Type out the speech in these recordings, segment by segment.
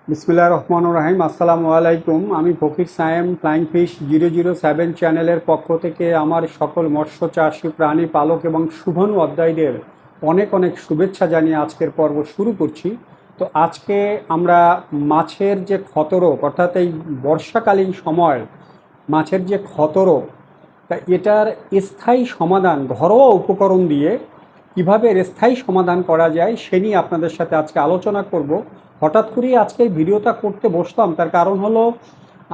বিসমিল্লাহির রহমানির রহিম। আসসালামু আলাইকুম। আমি ফকির সায়েম ফ্লাইং ফিশ 007 চ্যানেলের পক্ষ থেকে আমার সকল মৎস্য চাষী, প্রাণী পালক এবং শুভানু অধ্যায়ীদের অনেক অনেক শুভেচ্ছা জানিয়ে আজকের পর্ব শুরু করছি। তো আজকে আমরা মাছের যে ক্ষতরোগ, অর্থাৎ এই বর্ষাকালীন সময় মাছের যে ক্ষতরোগ, তা এটার স্থায়ী সমাধান ঘরোয়া উপকরণ দিয়ে কীভাবে এর স্থায়ী সমাধান করা যায় সে নিয়ে আপনাদের সাথে আজকে আলোচনা করব। হঠাৎ করেই আজকে এই ভিডিওটা করতে বসলাম, তার কারণ হলো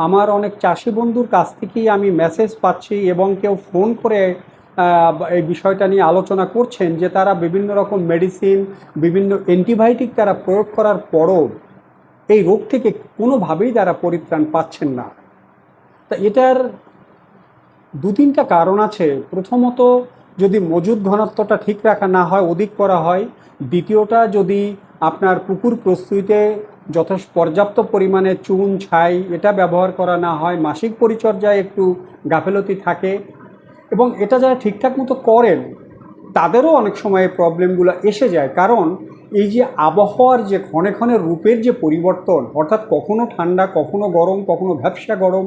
আমার অনেক চাষি বন্ধুর কাছ থেকেই আমি মেসেজ পাচ্ছি এবং কেউ ফোন করে এই বিষয়টা নিয়ে আলোচনা করছেন যে তারা বিভিন্ন রকম মেডিসিন, বিভিন্ন অ্যান্টিবায়োটিক তারা প্রয়োগ করার পরও এই রোগ থেকে কোনোভাবেই তারা পরিত্রাণ পাচ্ছেন না। তা এটার দু তিনটা কারণ আছে। প্রথমত, যদি মজুদ ঘনত্বটা ঠিক রাখা না হয়, অধিক করা হয়। দ্বিতীয়টা, যদি আপনার পুকুর প্রস্তুতিতে যথেষ্ট পর্যাপ্ত পরিমাণে চুন, ছাই এটা ব্যবহার করা না হয়, মাসিক পরিচর্যায় একটু গাফেলতি থাকে এবং এটা যারা ঠিকঠাক মতো করেন তাদেরও অনেক সময় প্রবলেমগুলো এসে যায়। কারণ এই যে আবহাওয়ার যে ক্ষণে ক্ষণে রূপের যে পরিবর্তন, অর্থাৎ কখনো ঠান্ডা, কখনো গরম, কখনো ভ্যাপসা গরম,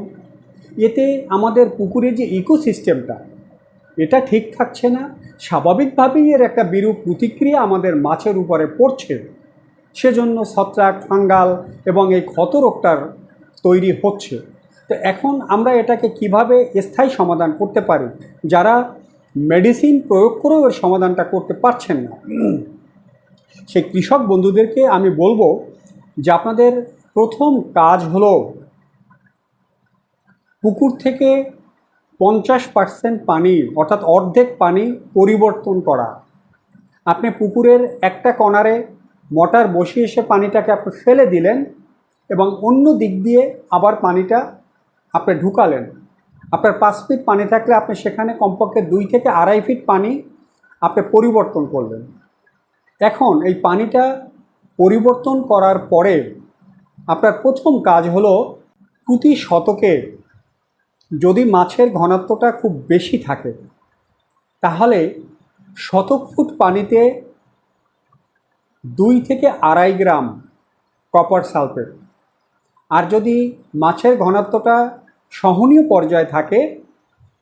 এতে আমাদের পুকুরের যে ইকোসিস্টেমটা এটা ঠিক থাকছে না। স্বাভাবিকভাবেই এর একটা বিরূপ প্রতিক্রিয়া আমাদের মাছের উপরে পড়ছে। সেজন্য ছত্রাক, ফাঙ্গাল এবং এই ক্ষত রোগটার তৈরি হচ্ছে। তো এখন আমরা এটাকে কিভাবে স্থায়ী সমাধান করতে পারি? যারা মেডিসিন প্রয়োগ করেও এর সমাধানটা করতে পারছেন না, সেই কৃষক বন্ধুদেরকে আমি বলবো যে আপনাদের প্রথম কাজ হলো পুকুর থেকে 50% পানি, অর্থাৎ অর্ধেক পানি পরিবর্তন করা। আপনি পুকুরের একটা কর্নারে মোটর বসিয়ে এসে পানিটাকে আপনি ফেলে দিলেন এবং অন্য দিক দিয়ে আবার পানিটা আপনি ঢুকালেন। আপনার 5 ফিট পানি থাকলে আপনি সেখানে কমপক্ষে 2 থেকে 2.5 ফিট পানি আপনি পরিবর্তন করলেন। এখন এই পানিটা পরিবর্তন করার পরে আপনার প্রথম কাজ হলো প্রতি শতকে, যদি মাছের ঘনত্বটা খুব বেশি থাকে তাহলে শতক ফুট পানিতে 2 থেকে 2.5 গ্রাম কপার সালফেট, আর যদি মাছের ঘনত্বটা সহনীয় পর্যায়ে থাকে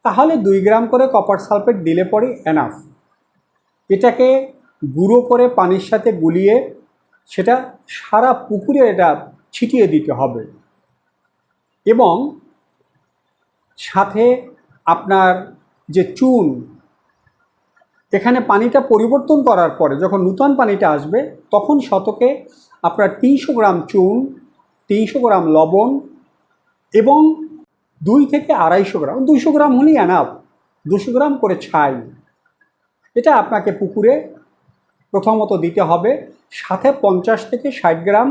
তাহলে 2 গ্রাম করে কপার সালফেট দিলে পরে এনাফ। এটাকে গুঁড়ো করে পানির সাথে গুলিয়ে সেটা সারা পুকুরে এটা ছিটিয়ে দিতে হবে এবং সাথে আপনার যে চুন, এখানে পানিটা পরিবর্তন করার পরে যখন নূতন পানিটা আসবে তখন শতকে আপনার 300 গ্রাম চুন, 300 গ্রাম লবণ এবং 2 থেকে 250 গ্রাম, 200 গ্রাম হলেই এনাফ, 200 গ্রাম করে ছাই, এটা আপনাকে পুকুরে প্রথমত দিতে হবে। সাথে 50 থেকে 60 গ্রাম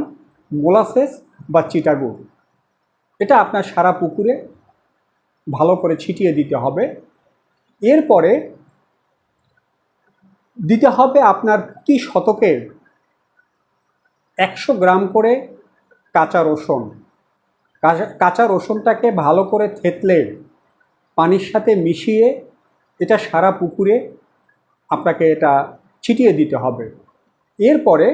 মোলাসেস বা চিটাগুড়, এটা আপনার সারা পুকুরে ভালো করে ছিটিয়ে দিতে হবে। এরপরে দিতে হবে আপনার প্রতি শতকে 100 গ্রাম করে কাঁচা রসুন। কাঁচা রসুনটাকে ভালো করে থেতলে পানির সাথে মিশিয়ে এটা সারা পুকুরে আপনাকে এটা ছিটিয়ে দিতে হবে। এরপরে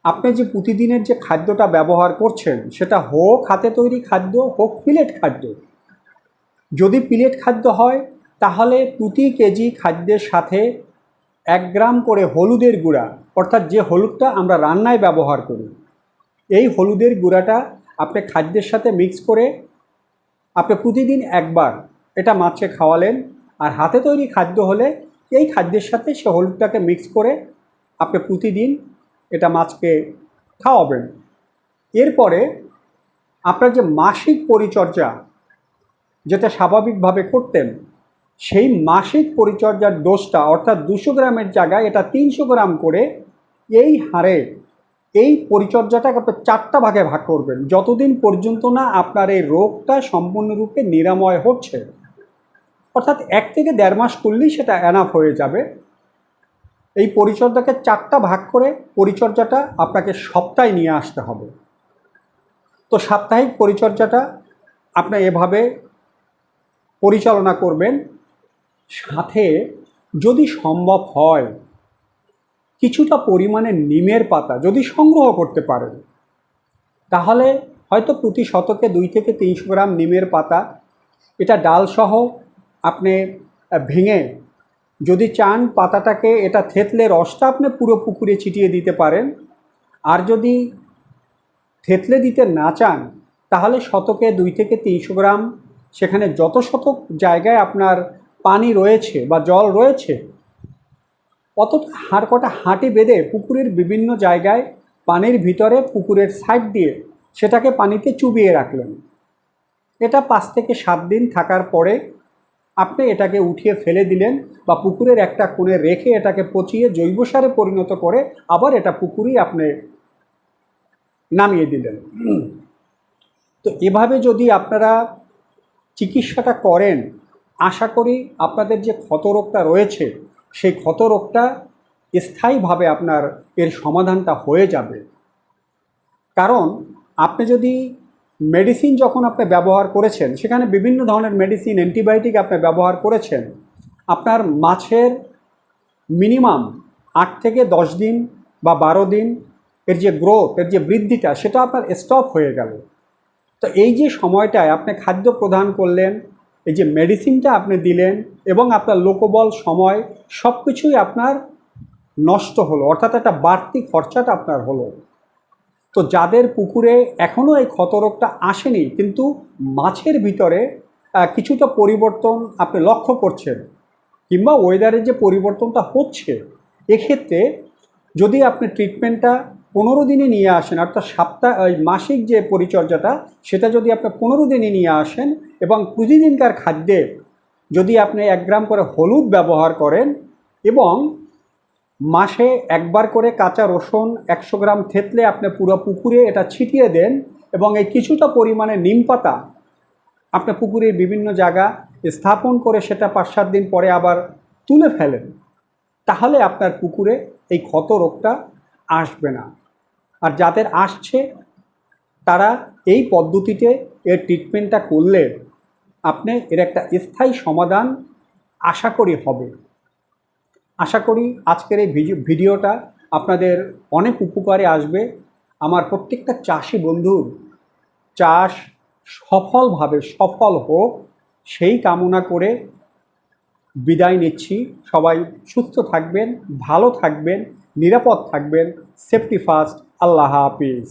আপনি যে প্রতিদিনের যে খাদ্যটা ব্যবহার করছেন সেটা হোক হাতে তৈরি খাদ্য, হোক পিলেট খাদ্য। যদি পিলেট খাদ্য হয় তাহলে প্রতি কেজি খাদ্যের সাথে 1 গ্রাম করে হলুদের গুঁড়া, অর্থাৎ যে হলুদটা আমরা রান্নায় ব্যবহার করি, এই হলুদের গুঁড়াটা আপনি খাদ্যের সাথে মিক্স করে আপনি প্রতিদিন একবার এটা মাছকে খাওয়ালেন। আর হাতে তৈরি খাদ্য হলে এই খাদ্যের সাথে সে হলুদটাকে মিক্স করে আপনি প্রতিদিন এটা মাছকে খাওয়াবেন। এরপরে আপনার যে মাসিক পরিচর্যা যেটা স্বাভাবিকভাবে করতেন, সেই মাসিক পরিচর্যার ডোজটা, অর্থাৎ 200 গ্রামের জায়গায় এটা 300 গ্রাম করে এই হারে এই পরিচর্যাটাকে আপনি 4টা ভাগে ভাগ করবেন, যতদিন পর্যন্ত না আপনার এই রোগটা সম্পূর্ণরূপে নিরাময় হচ্ছে। অর্থাৎ 1 থেকে 1.5 মাস করলেই সেটা এনাফ হয়ে যাবে। এই পরিচর্যাকে 4টা ভাগ করে পরিচর্যাটা আপনাকে সপ্তাহে নিয়ে আসতে হবে। তো সাপ্তাহিক পরিচর্যাটা আপনি এভাবে পরিচালনা করবেন। সাথে যদি সম্ভব হয় কিছুটা পরিমাণে নিমের পাতা যদি সংগ্রহ করতে পারেন, তাহলে হয়তো প্রতি শতকে 2 থেকে 300 গ্রাম নিমের পাতা, এটা ডালসহ আপনি ভেঙে যদি চান পাতাটাকে এটা থেতলে রসটা আপনি পুরো পুকুরে ছিটিয়ে দিতে পারেন। আর যদি থেতলে দিতে না চান তাহলে শতকে 2 থেকে 300 গ্রাম, সেখানে যত শতক জায়গায় আপনার পানি রয়েছে বা জল রয়েছে অত কটা হাঁটি বেঁধে পুকুরের বিভিন্ন জায়গায় পানির ভিতরে পুকুরের সাইড দিয়ে সেটাকে পানিতে চুবিয়ে রাখলেন। এটা 5 থেকে 7 দিন থাকার পরে আপনি এটাকে উঠিয়ে ফেলে দিলেন বা পুকুরের একটা কোণে রেখে এটাকে পচিয়ে জৈব সারে পরিণত করে আবার এটা পুকুরেই আপনি নামিয়ে দিলেন। তো এভাবে যদি আপনারা চিকিৎসাটা করেন, আশা করি আপনাদের যে ক্ষতরোগটা রয়েছে সেই ক্ষতরোগটা স্থায়ীভাবে আপনার এর সমাধানটা হয়ে যাবে। কারণ আপনি যদি মেডিসিন যখন আপনি ব্যবহার করেছেন, সেখানে বিভিন্ন ধরনের মেডিসিন, অ্যান্টিবায়োটিক আপনি ব্যবহার করেছেন, আপনার মাছের মিনিমাম 8 থেকে 10 দিন বা 12 দিন এর যে গ্রোথ, এর যে বৃদ্ধিটা, সেটা আপনার স্টপ হয়ে গেল। তো এই যে সময়টায় আপনি খাদ্য প্রদান করলেন, এই যে মেডিসিনটা আপনি দিলেন এবং আপনার লোকবল, সময় সব কিছুই আপনার নষ্ট হলো, অর্থাৎ একটা বাড়তি খরচাটা আপনার হলো। তো যাদের পুকুরে এখনও এই ক্ষতরোগটা আসেনি কিন্তু মাছের ভিতরে কিছুটা পরিবর্তন আপনি লক্ষ্য করছেন কিংবা ওয়েদারের যে পরিবর্তনটা হচ্ছে, এক্ষেত্রে যদি আপনি ট্রিটমেন্টটা 15 দিনে নিয়ে আসেন, অর্থাৎ মাসিক যে পরিচর্যাটা সেটা যদি আপনি 15 দিনে নিয়ে আসেন এবং প্রতিদিনকার খাদ্যে যদি আপনি 1 গ্রাম করে হলুদ ব্যবহার করেন এবং মাসে একবার করে কাঁচা রসুন 100 গ্রাম থেতলে আপনি পুরো পুকুরে এটা ছিটিয়ে দেন এবং এই কিছুটা পরিমাণে নিম পাতা আপনি পুকুরের বিভিন্ন জায়গা স্থাপন করে সেটা 5-7 দিন পরে আবার তুলে ফেলেন, তাহলে আপনার পুকুরে এই ক্ষত রোগটা আসবে না। আর যাদের আসছে তারা এই পদ্ধতিতে এর ট্রিটমেন্টটা করলে আপনি এর একটা স্থায়ী সমাধান আশা করি হবে। আশা করি আজকের এই ভিডিওটা আপনাদের অনেক উপকারে আসবে। আমার প্রত্যেকটা চাষি বন্ধুর চাষ সফলভাবে সফল হোক সেই কামনা করে বিদায় নিচ্ছি। সবাই সুস্থ থাকবেন, ভালো থাকবেন, নিরাপদ থাকবেন। Safety first. আল্লাহ হাফিজ।